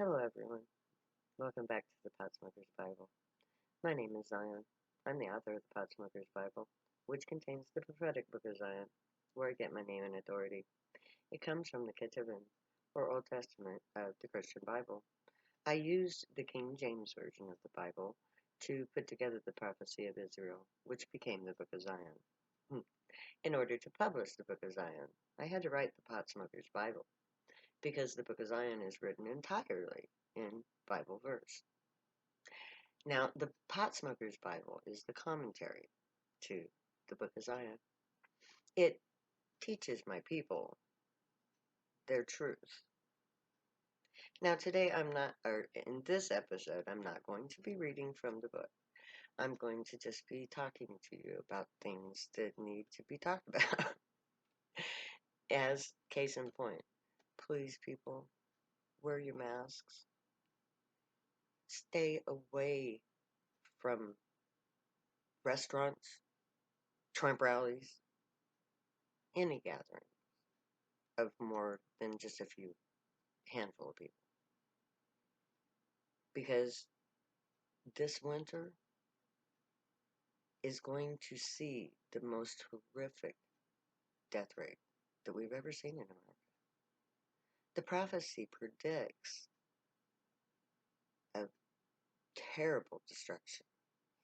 Hello, everyone. Welcome back to the Podsmoker's Bible. My name is Zion. I'm the author of the Podsmoker's Bible, which contains the prophetic book of Zion, where I get my name and authority. It comes from the Ketuvim, or Old Testament of the Christian Bible. I used the King James Version of the Bible to put together the prophecy of Israel, which became the book of Zion. In order to publish the book of Zion, I had to write the Podsmoker's Bible, because the book of Zion is written entirely in Bible verse. Now, the Potsmoker's Bible is the commentary to the Book of Zion. It teaches my people their truth. Now, today in this episode, I'm not going to be reading from the book. I'm going to just be talking to you about things that need to be talked about. As case in point, please, people, wear your masks. Stay away from restaurants, Trump rallies, any gathering of more than just a few handful of people. Because this winter is going to see the most horrific death rate that we've ever seen in America. The prophecy predicts a terrible destruction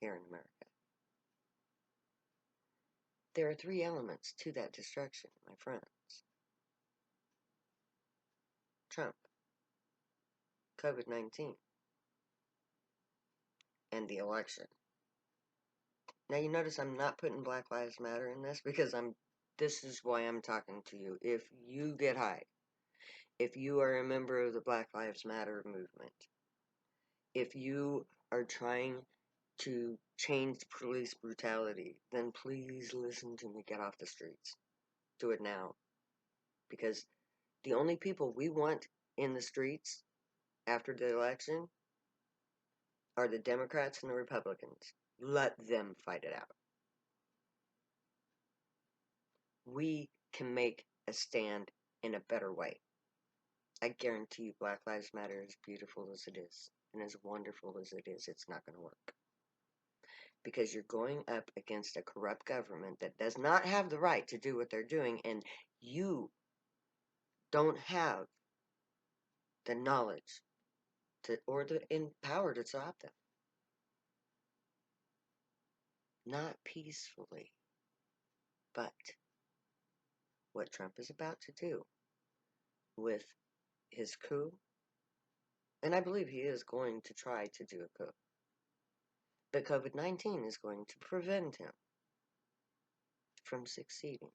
here in America. There are three elements to that destruction, my friends. Trump, COVID-19, and the election. Now you notice I'm not putting Black Lives Matter in this because this is why I'm talking to you. If you get high, if you are a member of the Black Lives Matter movement, if you are trying to change police brutality, then please listen to me. Get off the streets. Do it now. Because the only people we want in the streets after the election are the Democrats and the Republicans. Let them fight it out. We can make a stand in a better way. I guarantee you Black Lives Matter, as beautiful as it is, and as wonderful as it is, it's not going to work. Because you're going up against a corrupt government that does not have the right to do what they're doing, and you don't have the knowledge or the power to stop them. Not peacefully, but what Trump is about to do with his coup, and I believe he is going to try to do a coup, but COVID-19 is going to prevent him from succeeding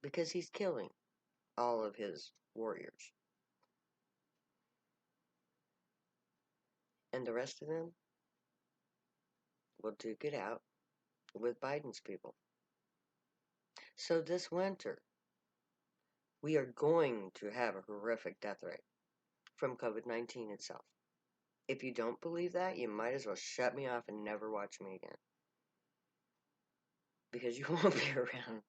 because he's killing all of his warriors. And the rest of them will duke it out with Biden's people. So this winter, we are going to have a horrific death rate from COVID-19 itself. If you don't believe that, you might as well shut me off and never watch me again. Because you won't be around.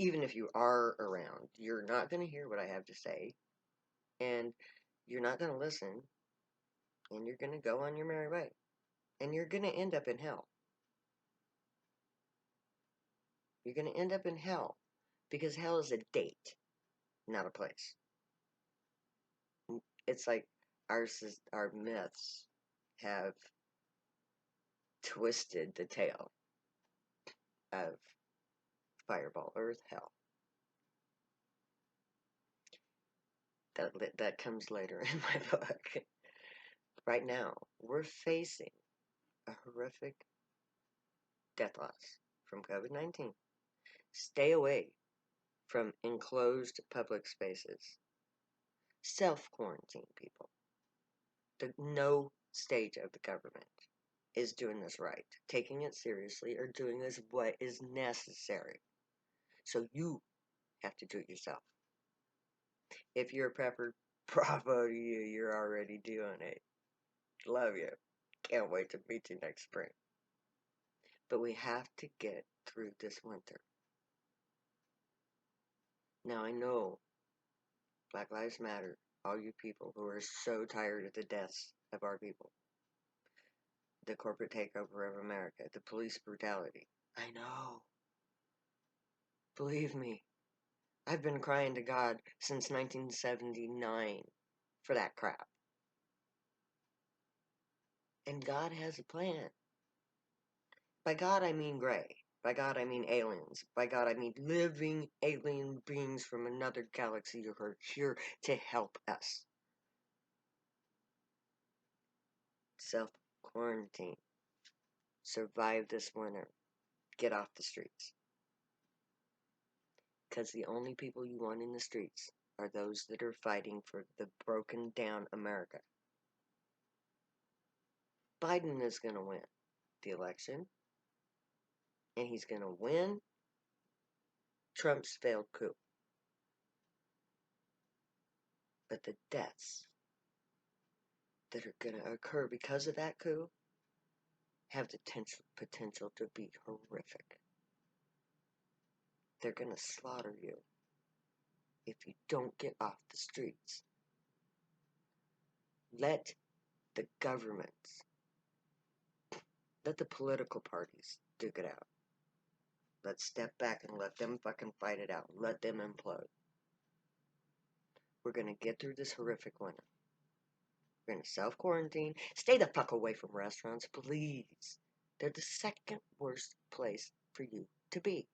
Even if you are around, you're not going to hear what I have to say. And you're not going to listen. And you're going to go on your merry way. And you're going to end up in hell. You're going to end up in hell. Because hell is a date, not a place. It's like our myths have twisted the tale of Fireball, Earth, Hell. That comes later in my book. Right now, we're facing a horrific death loss from COVID-19. Stay away from enclosed public spaces. Self-quarantine, people. No stage of the government is doing this right, taking it seriously, or doing this what is necessary. So you have to do it yourself. If you're a prepper, bravo to you. You're already doing it. Love you. Can't wait to meet you next spring. But we have to get through this winter. Now I know Black Lives Matter All you people who are so tired of the deaths of our people, the corporate takeover of America, the police brutality. I know. Believe me, I've been crying to God since 1979 for that crap. And God has a plan. By God, I mean gray. By God, I mean aliens. By God, I mean living alien beings from another galaxy who are here to help us. Self-quarantine. Survive this winter. Get off the streets. Because the only people you want in the streets are those that are fighting for the broken down America. Biden is going to win the election. And he's going to win Trump's failed coup. But the deaths that are going to occur because of that coup have the potential to be horrific. They're going to slaughter you if you don't get off the streets. Let the governments, let the political parties duke it out. Let's step back and let them fucking fight it out. Let them implode. We're going to get through this horrific winter. We're going to self-quarantine. Stay the fuck away from restaurants, please. They're the second worst place for you to be.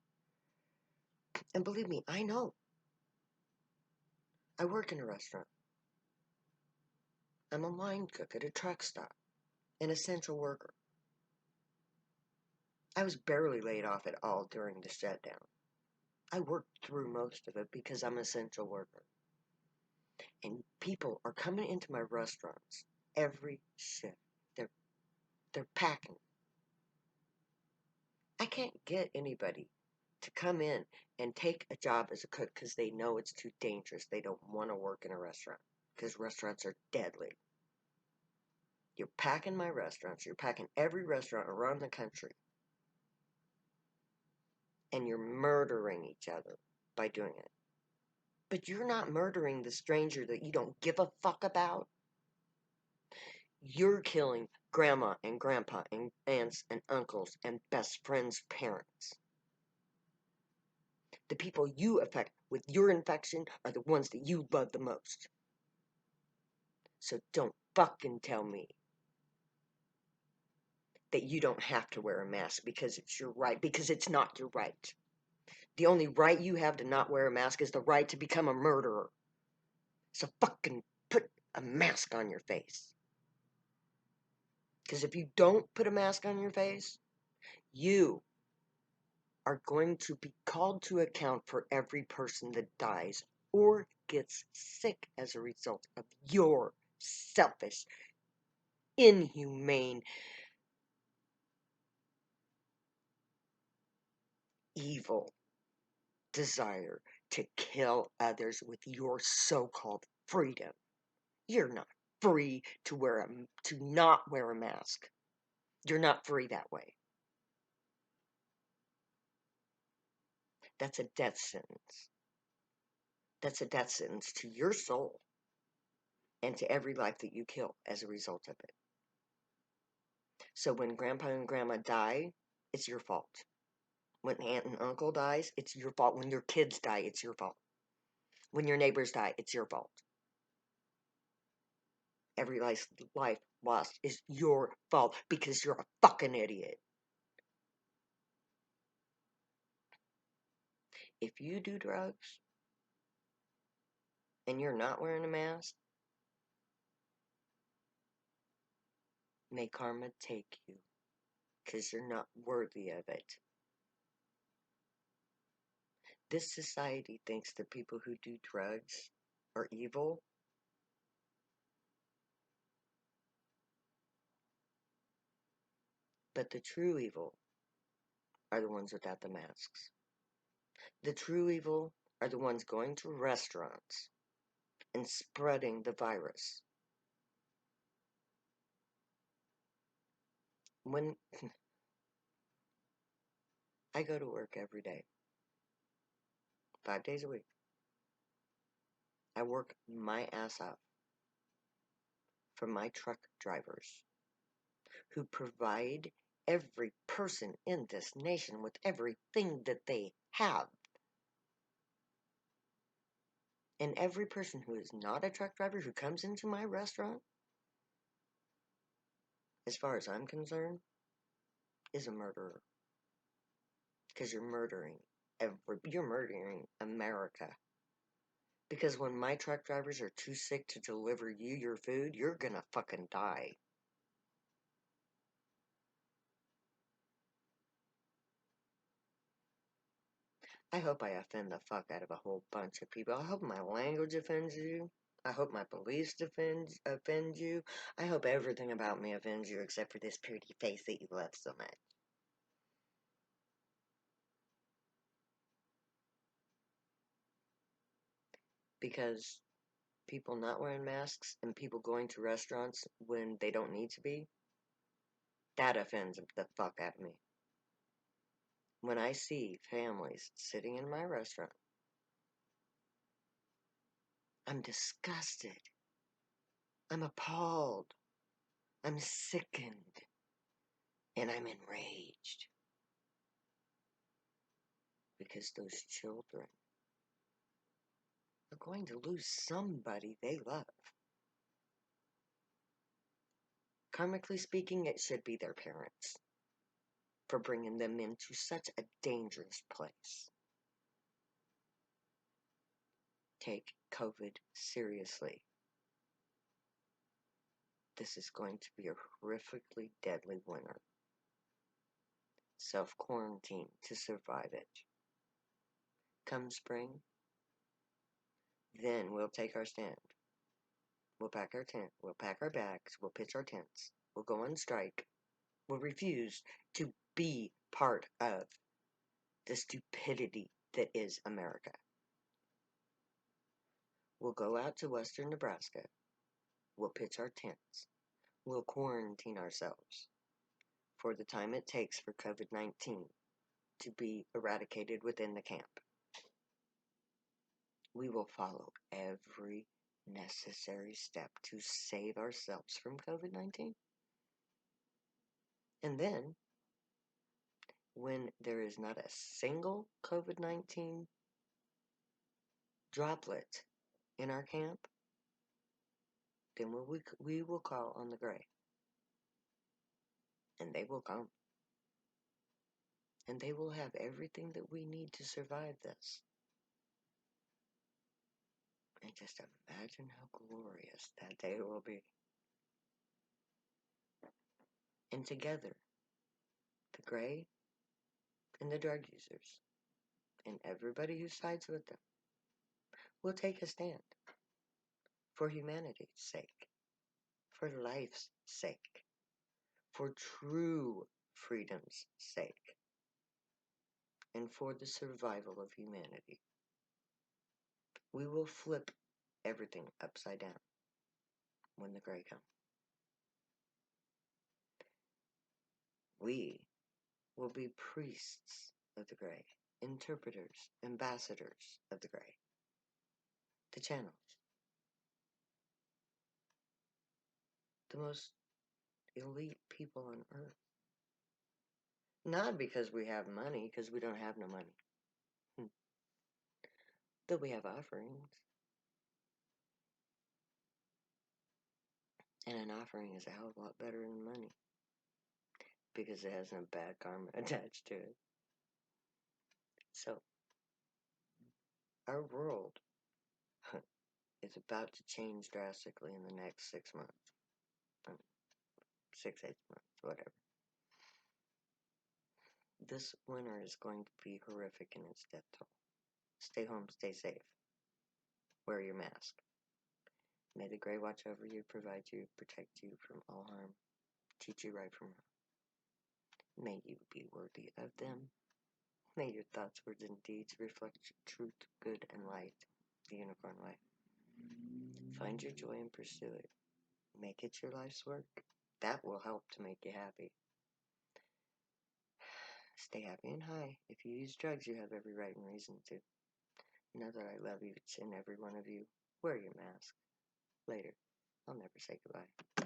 And believe me, I know. I work in a restaurant. I'm a line cook at a truck stop. An essential worker. I was barely laid off at all during the shutdown. I worked through most of it because I'm an essential worker. And people are coming into my restaurants every shift. They're packing. I can't get anybody to come in and take a job as a cook because they know it's too dangerous. They don't want to work in a restaurant because restaurants are deadly. You're packing my restaurants. You're packing every restaurant around the country. And you're murdering each other by doing it. But you're not murdering the stranger that you don't give a fuck about. You're killing grandma and grandpa and aunts and uncles and best friends' parents. The people you affect with your infection are the ones that you love the most. So don't fucking tell me that you don't have to wear a mask because it's your right, because it's not your right. The only right you have to not wear a mask is the right to become a murderer. So fucking put a mask on your face. Because if you don't put a mask on your face, you are going to be called to account for every person that dies or gets sick as a result of your selfish, inhumane, evil desire to kill others with your so-called freedom. You're not free to not wear a mask. You're not free that way. That's a death sentence. That's a death sentence to your soul and to every life that you kill as a result of it. So when grandpa and grandma die, it's your fault. When aunt and uncle dies, it's your fault. When your kids die, it's your fault. When your neighbors die, it's your fault. Every life lost is your fault because you're a fucking idiot. If you do drugs and you're not wearing a mask, may karma take you because you're not worthy of it. This society thinks that people who do drugs are evil. But the true evil are the ones without the masks. The true evil are the ones going to restaurants and spreading the virus. When I go to work every day, 5 days a week, I work my ass off for my truck drivers who provide every person in this nation with everything that they have. And every person who is not a truck driver who comes into my restaurant, as far as I'm concerned, is a murderer. Because you're murdering America. Because when my truck drivers are too sick to deliver you your food, you're gonna fucking die. I hope I offend the fuck out of a whole bunch of people. I hope my language offends you. I hope my beliefs offend you. I hope everything about me offends you except for this pretty face that you love so much. Because people not wearing masks and people going to restaurants when they don't need to be, that offends the fuck out of me. When I see families sitting in my restaurant, I'm disgusted. I'm appalled. I'm sickened. And I'm enraged. Because those children are going to lose somebody they love. Karmically speaking, it should be their parents for bringing them into such a dangerous place. Take COVID seriously. This is going to be a horrifically deadly winter. Self-quarantine to survive it. Come spring, then we'll take our stand. We'll pack our tent. We'll pack our bags. We'll pitch our tents. We'll go on strike. We'll refuse to be part of the stupidity that is America. We'll go out to western Nebraska. We'll pitch our tents. We'll quarantine ourselves for the time it takes for COVID-19 to be eradicated within the camp. We will follow every necessary step to save ourselves from COVID-19. And then, when there is not a single COVID-19 droplet in our camp, then we will call on the Gray. And they will come. And they will have everything that we need to survive this. And just imagine how glorious that day will be. And together, the Gray and the drug users, and everybody who sides with them, will take a stand for humanity's sake, for life's sake, for true freedom's sake, and for the survival of humanity. We will flip everything upside down when the Gray come. We will be priests of the Gray, interpreters, ambassadors of the Gray, the channels, the most elite people on earth. Not because we have money, because we don't have no money. Though we have offerings. And an offering is a hell of a lot better than money. Because it has no bad karma attached to it. So, our world is about to change drastically in the next 6 months. 6, 8 months, whatever. This winter is going to be horrific in its death toll. Stay home, stay safe. Wear your mask. May the Gray watch over you, provide you, protect you from all harm, teach you right from wrong. May you be worthy of them. May your thoughts, words, and deeds reflect truth, good, and light, the unicorn way. Find your joy and pursue it. Make it your life's work. That will help to make you happy. Stay happy and high. If you use drugs, you have every right and reason to. Know that I love each and every one of you. Wear your mask. Later. I'll never say goodbye.